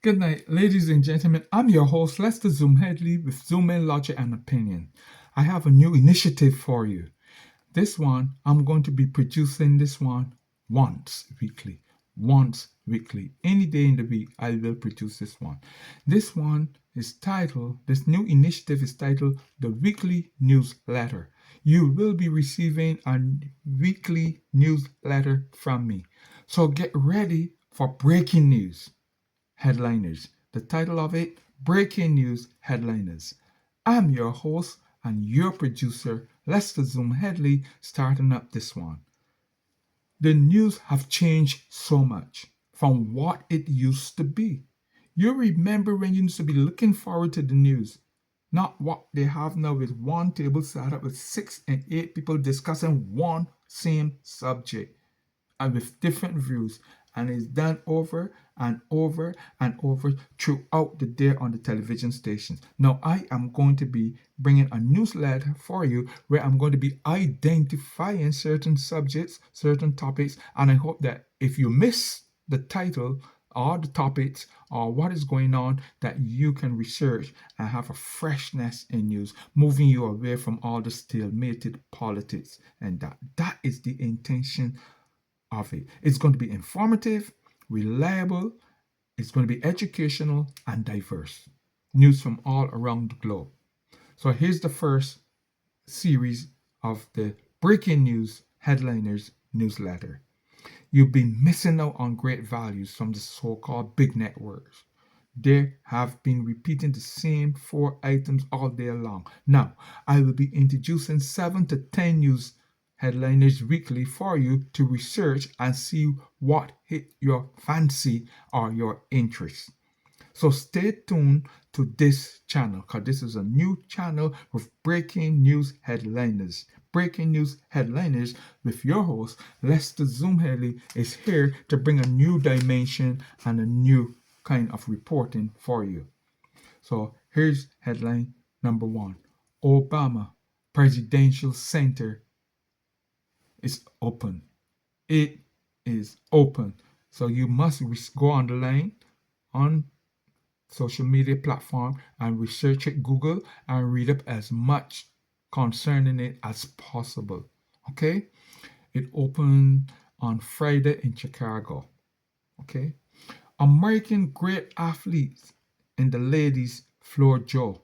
Good night, ladies and gentlemen. I'm your host, Lester Zoom Headley with Zoom In Logic and Opinion. I have a new initiative for you. This one, I'm going to be producing this one once weekly. Once weekly. Any day in the week, I will produce this one. This new initiative is titled The Weekly Newsletter. You will be receiving a weekly newsletter from me. So get ready for breaking news headliners. The title of it, Breaking News Headliners. I'm your host and your producer, Lester Zoom Headley, starting up this one. The news have changed so much from what it used to be. You remember when you used to be looking forward to the news, not what they have now with one table set up with 6 and 8 people discussing one same subject and with different views, and it's done over and over and over throughout the day on the television stations. Now I am going to be bringing a newsletter for you where I'm going to be identifying certain subjects, certain topics, and I hope that if you miss the title or the topics or what is going on, that you can research and have a freshness in news, moving you away from all the stalemated politics. And that is the intention of it. It's going to be informative, reliable, it's going to be educational and diverse. News from all around the globe. So here's the first series of the Breaking News Headliners newsletter. You've been missing out on great values from the so called big networks. They have been repeating the same 4 items all day long. Now, I will be introducing 7 to 10 news headliners weekly for you to research and see what hit your fancy or your interest. So stay tuned to this channel because this is a new channel with breaking news headliners. Breaking news headliners with your host, Lester Zoom Haley, is here to bring a new dimension and a new kind of reporting for you. So here's headline number 1. Obama Presidential Center is open. It is open. So you must go on the line on social media platform and research it, Google, and read up as much concerning it as possible. Okay? It opened on Friday in Chicago. Okay? American great athletes in the ladies floor Joe.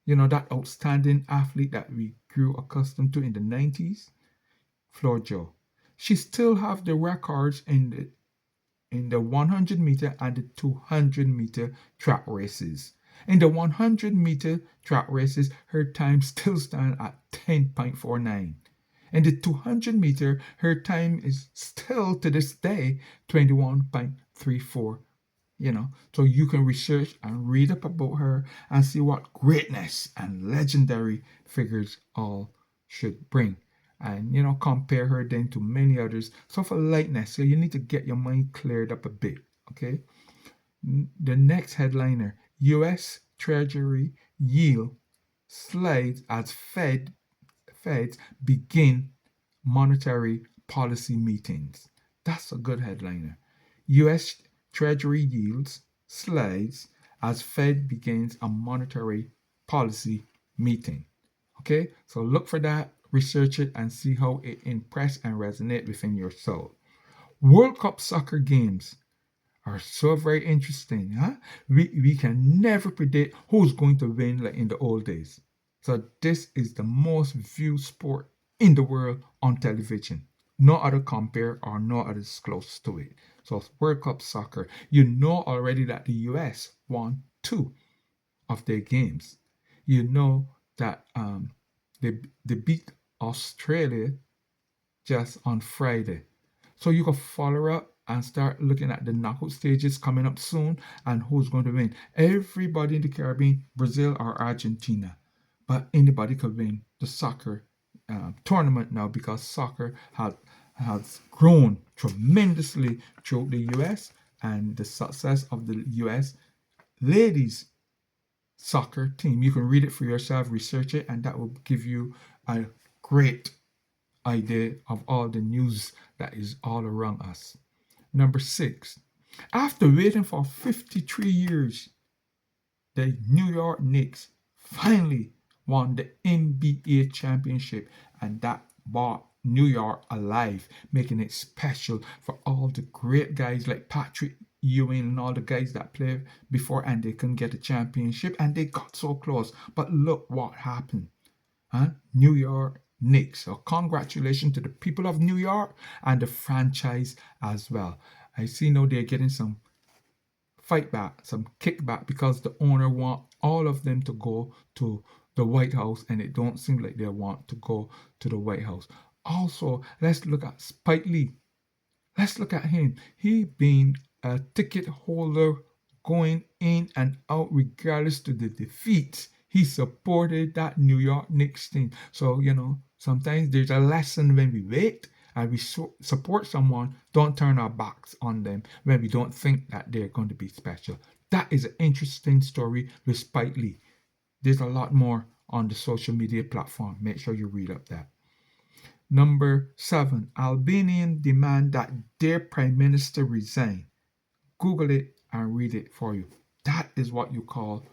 You know, that outstanding athlete that we grew accustomed to in the 90s, Floor Joe. She still have the records in the 100 meter and the 200 meter track races. In the 100 meter track races, her time still stands at 10.49. In the 200 meter, her time is still to this day 21.34. So you can research and read up about her and see what greatness and legendary figures all should bring, and compare her then to many others. So for lightness, so you need to get your mind cleared up a bit. Okay. The next headliner: U.S. Treasury yield slides as Feds begin monetary policy meetings. That's a good headliner. U.S. Treasury yields slides as Fed begins a monetary policy meeting. Okay, so look for that, research it, and see how it impress and resonate within your soul. World Cup soccer games are so very interesting. Huh? We can never predict who's going to win like in the old days. So this is the most viewed sport in the world on television. No other compare or no other is close to it. So World Cup soccer. You know already that the US won 2 of their games. You know that they beat Australia just on Friday. So you can follow up and start looking at the knockout stages coming up soon and who's going to win. Everybody in the Caribbean, Brazil or Argentina, but anybody could win the soccer tournament now because soccer has grown tremendously throughout the U.S. and the success of the U.S. ladies soccer team. You can read it for yourself, research it, and that will give you a great idea of all the news that is all around us. Number 6, After waiting for 53 years, the New York Knicks finally won the NBA championship, and that brought New York alive, making it special for all the great guys like Patrick Ewing and all the guys that played before, and they couldn't get a championship, and they got so close. But look what happened. Huh? New York Knicks. So congratulations to the people of New York and the franchise as well. I see now they're getting some fight back, some kickback because the owner want all of them to go to the White House, and it don't seem like they want to go to the White House. Also, let's look at Spike Lee. Let's look at him. He been a ticket holder going in and out regardless to the defeat. He supported that New York Knicks team. So, sometimes there's a lesson when we wait and we support someone, don't turn our backs on them when we don't think that they're going to be special. That is an interesting story with Spike Lee. There's a lot more on the social media platform. Make sure you read up that. Number 7, Albanian demand that their prime minister resign. Google it and read it for you. That is what you call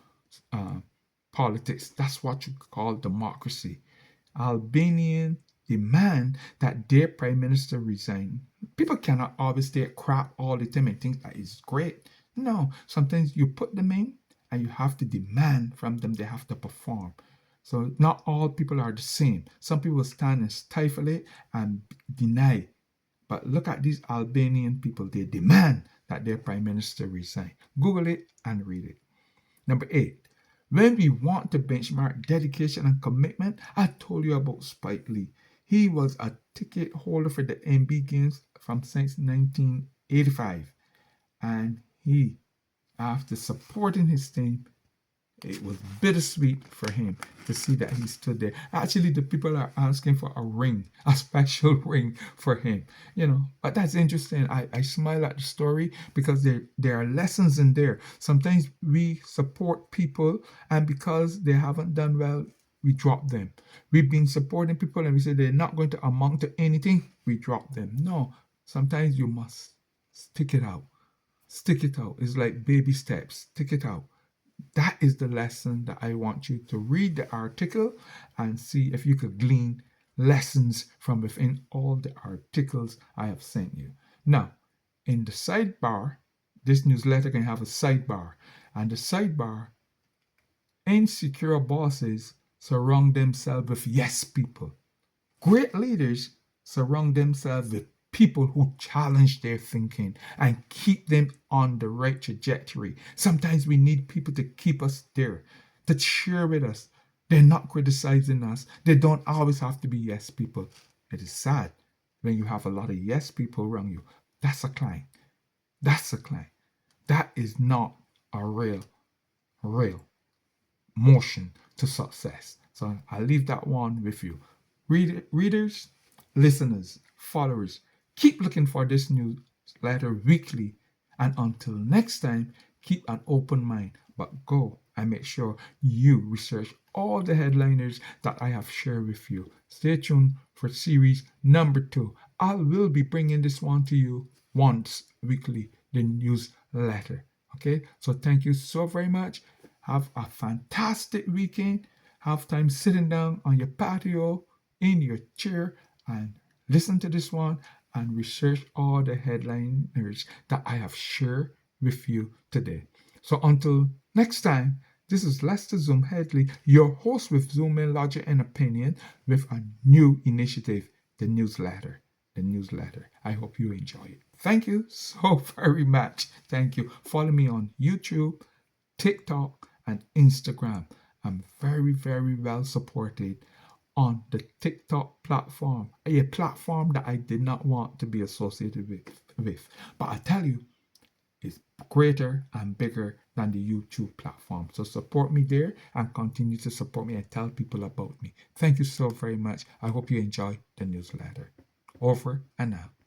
politics. That's what you call democracy. Albanian demand that their prime minister resign. People cannot always stay crap all the time and think that is great. No, sometimes you put them in and you have to demand from them, they have to perform. So not all people are the same. Some people stand and stifle it and deny. But look at these Albanian people. They demand that their prime minister resign. Google it and read it. Number 8. When we want to benchmark dedication and commitment, I told you about Spike Lee. He was a ticket holder for the NBA games since 1985. And he, after supporting his team, it was bittersweet for him to see that he stood there. Actually, the people are asking for a ring, a special ring for him. But that's interesting. I smile at the story because there are lessons in there. Sometimes we support people, and because they haven't done well, we drop them. We've been supporting people and we say they're not going to amount to anything, we drop them. No, sometimes you must stick it out. Stick it out. It's like baby steps. Stick it out. That is the lesson that I want you to read the article and see if you could glean lessons from within all the articles I have sent you. Now, in the sidebar, this newsletter can have a sidebar, and the sidebar, insecure bosses surround themselves with yes people. Great leaders surround themselves with people who challenge their thinking and keep them on the right trajectory. Sometimes we need people to keep us there, to cheer with us. They're not criticizing us. They don't always have to be yes people. It is sad when you have a lot of yes people around you. That's a climb. That's a climb. That is not a real motion to success. So I'll leave that one with you. Readers, listeners, followers, keep looking for this newsletter weekly. And until next time, keep an open mind, but go and make sure you research all the headliners that I have shared with you. Stay tuned for series number 2. I will be bringing this one to you once weekly, the newsletter. Okay, so thank you so very much. Have a fantastic weekend. Have time sitting down on your patio, in your chair, and listen to this one and research all the headliners that I have shared with you today. So until next time, this is Lester Zoom Headley, your host with Zoom in Logic and Opinion, with a new initiative, the newsletter. I hope you enjoy it. Thank you so very much. Thank you. Follow me on YouTube, TikTok, and Instagram. I'm very, very well supported on the TikTok platform, a platform that I did not want to be associated with. But I tell you, it's greater and bigger than the YouTube platform. So support me there and continue to support me and tell people about me. Thank you so very much. I hope you enjoy the newsletter. Over and out.